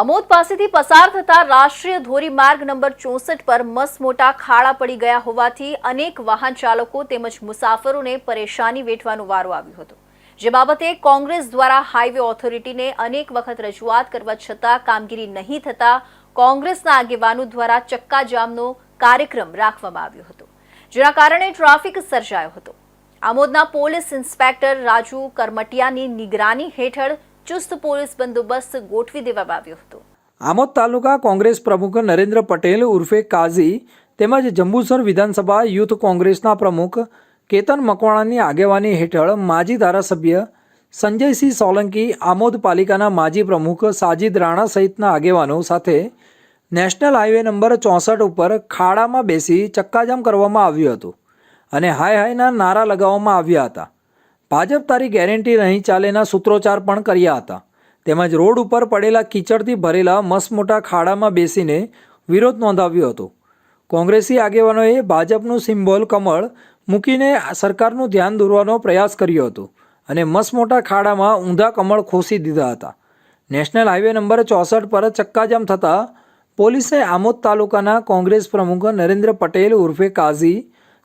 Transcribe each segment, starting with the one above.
અમોદ પાસેથી પસાર થતા રાષ્ટ્રીય ધોરીમાર્ગ નંબર 64 પર મસમોટા ખાડા પડી ગયા હોવાથી અનેક વાહન ચાલકો તેમજ મુસાફરોને પરેશાની વેઠવાનો વારો આવ્યો હતો। જે બાબતે કોંગ્રેસ દ્વારા હાઈવે ઓથોરિટીને અનેક વખત રજૂઆત કરવા છતાં કામગીરી નહીં થતા કોંગ્રેસના આગેવાનો દ્વારા ચક્કાજામનો કાર્યક્રમ રાખવામાં આવ્યો હતો, જેના કારણે ટ્રાફિક સર્જાયો હતો। આમોદના પોલીસ ઇન્સ્પેક્ટર રાજુ કરમટિયાની નિગરાની હેઠળ ચુસ્ત પોલીસ બંદોબસ્ત ગોઠવી દેવામાં આવ્યો હતો। આમોદ તાલુકા કોંગ્રેસ પ્રમુખ નરેન્દ્ર પટેલ ઉર્ફે કાઝી તેમજ જંબુસર વિધાનસભા યુથ કોંગ્રેસના પ્રમુખ કેતન મકવાણાની આગેવાની હેઠળ માજી ધારાસભ્ય સંજયસિંહ સોલંકી, આમોદ પાલિકાના માજી પ્રમુખ સાજીદ રાણા સહિતના આગેવાનો સાથે નેશનલ હાઈવે નંબર 64 ઉપર ખાડામાં બેસી ચક્કાજામ કરવામાં આવ્યું હતું અને હાય હાયના નારા લગાવવામાં આવ્યા હતા। ભાજપ તારી ગેરંટી નહીં ચાલેના સૂત્રોચ્ચાર પણ કર્યા હતા। તેમજ રોડ ઉપર પડેલા કીચડથી ભરેલા મસમોટા ખાડામાં બેસીને વિરોધ નોંધાવ્યો હતો। કોંગ્રેસી આગેવાનોએ ભાજપનું સિમ્બોલ કમળ મૂકીને સરકારનું ધ્યાન દોરવાનો પ્રયાસ કર્યો હતો અને મસમોટા ખાડામાં ઊંધા કમળ ખોસી દીધા હતા। નેશનલ હાઈવે નંબર 64 પર ચક્કાજામ થતાં પોલીસે આમોદ તાલુકાના કોંગ્રેસ પ્રમુખ નરેન્દ્ર પટેલ ઉર્ફે કાઝી,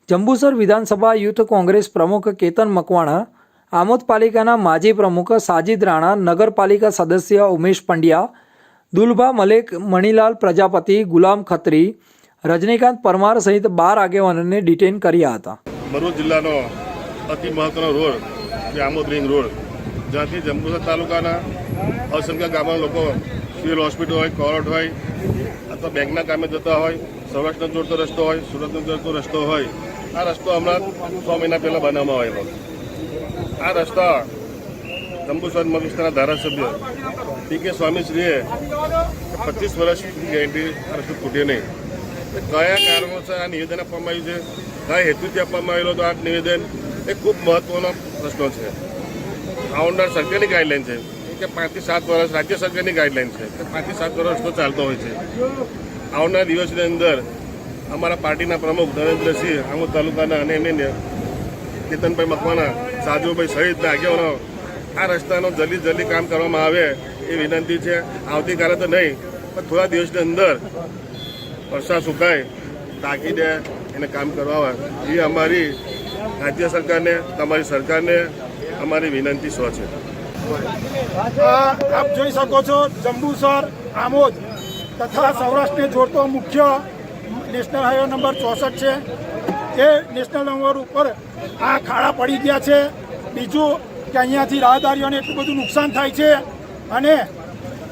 જંબુસર વિધાનસભા યુથ કોંગ્રેસ પ્રમુખ કેતન મકવાણા, આમોદ પાલિકાના માજી પ્રમુખ સાજીદ રાણા, નગરપાલિકા સદસ્ય ઉમેશ પંડ્યા, દુલભા મલેક, મણીલાલ પ્રજાપતિ, ગુલામ ખત્રી, રજનીકાંત પરમાર સહિત 12 આગેવાનોને ડિટેન કર્યા હતા। ભરૂચ જિલ્લાનો અતિ મહત્વનો રોડ જે આમોદ રિંગ રોડ, જ્યાંથી જંબુસર તાલુકાના અસંખ્ય ગામના લોકો સિવિલ હોસ્પિટલ હોય, કોર્ટ હોય અથવા બેંકના કામે જતા હોય, સૌરાષ્ટ્રનો જોડતો રસ્તો હોય, સુરતનો જોડતો રસ્તો હોય, આ રસ્તો હમણાં 6 મહિના પહેલાં બનાવવામાં આવેલો। આ રસ્તા જંબુસર વિસ્તારના ધારાસભ્ય પી.કે. સ્વામીશ્રીએ 25 વર્ષની ગેરંટી આ રસ્તો તૂટે નહીં। કયા કારણોસર આ નિવેદન આપવામાં આવ્યું છે, કયા હેતુથી આપવામાં આવેલો તો આ નિવેદન એ ખૂબ મહત્વનો પ્રશ્ન છે। આવનાર સરકારની ગાઈડલાઈન છે કે 5 થી 7 વર્ષ, રાજ્ય સરકારની ગાઈડલાઈન છે કે 5 થી 7 વર્ષ રસ્તો ચાલતો હોય છે। આવનાર દિવસની અંદર અમારા પાર્ટીના પ્રમુખ નરેન્દ્રસિંહ આમોદ તાલુકાના અને એમને કેતનભાઈ મકવાણા, સાજુભાઈ સહિતના આગેવાનો આ રસ્તાનો જલ્દી કામ કરવામાં આવે એ વિનંતી છે। આવતીકાલે તો નહીં પણ થોડા દિવસની અંદર વરસાદ સુકાય તાકીદે એને કામ કરવા આવે એ અમારી રાજ્ય સરકારને, તમારી સરકારને અમારી વિનંતી છે। આપ જોઈ શકો છો, જંબુસર, આમોદ તથા સૌરાષ્ટ્રને જોડતો મુખ્ય નેશનલ હાઈવે નંબર 64 છે। એ નેશનલ નંબર ઉપર આ ખાડા પડી ગયા છે। બીજું કે અહીંયાથી રાહદારીઓને એટલું બધું નુકસાન થાય છે અને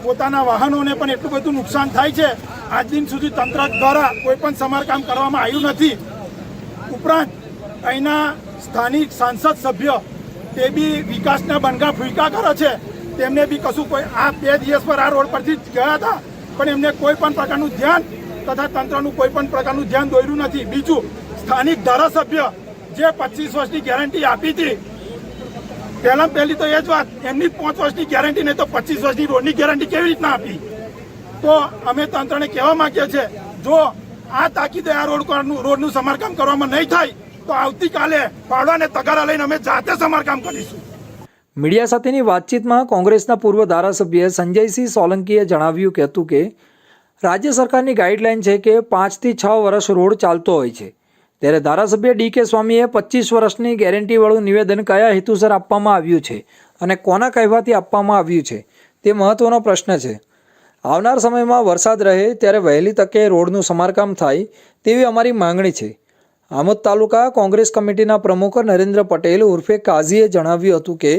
પોતાના વાહનોને પણ એટલું બધું નુકસાન થાય છે। આજ દિન સુધી તંત્ર દ્વારા કોઈ પણ સમારકામ કરવામાં આવ્યું નથી। ઉપરાંત અહીંના સ્થાનિક સાંસદ સભ્ય તે બી વિકાસના બનગા ફૂંકા કરે છે, તેમને બી કશું કોઈ આ 2 દિવસ પર આ રોડ પરથી ગયા હતા પણ એમને કોઈ પણ પ્રકારનું ધ્યાન તથા તંત્રનું કોઈ પણ પ્રકારનું ધ્યાન દોર્યું નથી। બીજું, સ્થાનિક ધારાસભ્ય જે 25 વર્ષની ગેરંટી આપી હતી, પહેલી તો એ જ વાત, એમની 5 વર્ષની ગેરંટી નહીં તો 25 વર્ષની રોડની ગેરંટી કેવી રીતના આપી? તો અમે તંત્રને કહેવા માંગીએ છીએ, જો આ તાકીદે આ રોડનું સમારકામ કરવામાં નહીં થાય તો આવતીકાલે પાડવા અને તગારા લઈને અમે જાતે સમારકામ કરીશું। મીડિયા સાથેની વાતચીતમાં કોંગ્રેસના પૂર્વ ધારાસભ્ય સંજયસિંહ સોલંકીએ જણાવ્યું હતું કે રાજ્ય સરકારની ગાઈડલાઈન છે કે 5 થી 6 વર્ષ રોડ ચાલતો હોય છે, ત્યારે ધારાસભ્ય ડી.કે. સ્વામીએ 25 વર્ષની ગેરંટીવાળું નિવેદન કયા હેતુસર આપવામાં આવ્યું છે અને કોના કહેવાથી આપવામાં આવ્યું છે તે મહત્વનો પ્રશ્ન છે। આવનાર સમયમાં વરસાદ રહે ત્યારે વહેલી તકે રોડનું સમારકામ થાય તેવી અમારી માંગણી છે। આમોદ તાલુકા કોંગ્રેસ કમિટીના પ્રમુખ નરેન્દ્ર પટેલ ઉર્ફે કાઝીએ જણાવ્યું હતું કે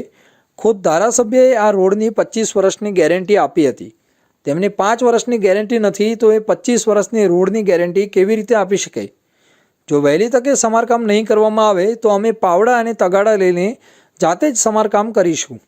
ખુદ ધારાસભ્યએ આ રોડની 25 વર્ષની ગેરંટી આપી હતી। તેમની 5 વર્ષની ગેરંટી નથી તો એ 25 વર્ષની રોડની ગેરંટી કેવી રીતે આપી શકે? જો વહેલી તકે સમારકામ નહીં કરવામાં આવે તો અમે પાવડા અને તગાડા લઈને જાતે જ સમારકામ કરીશું।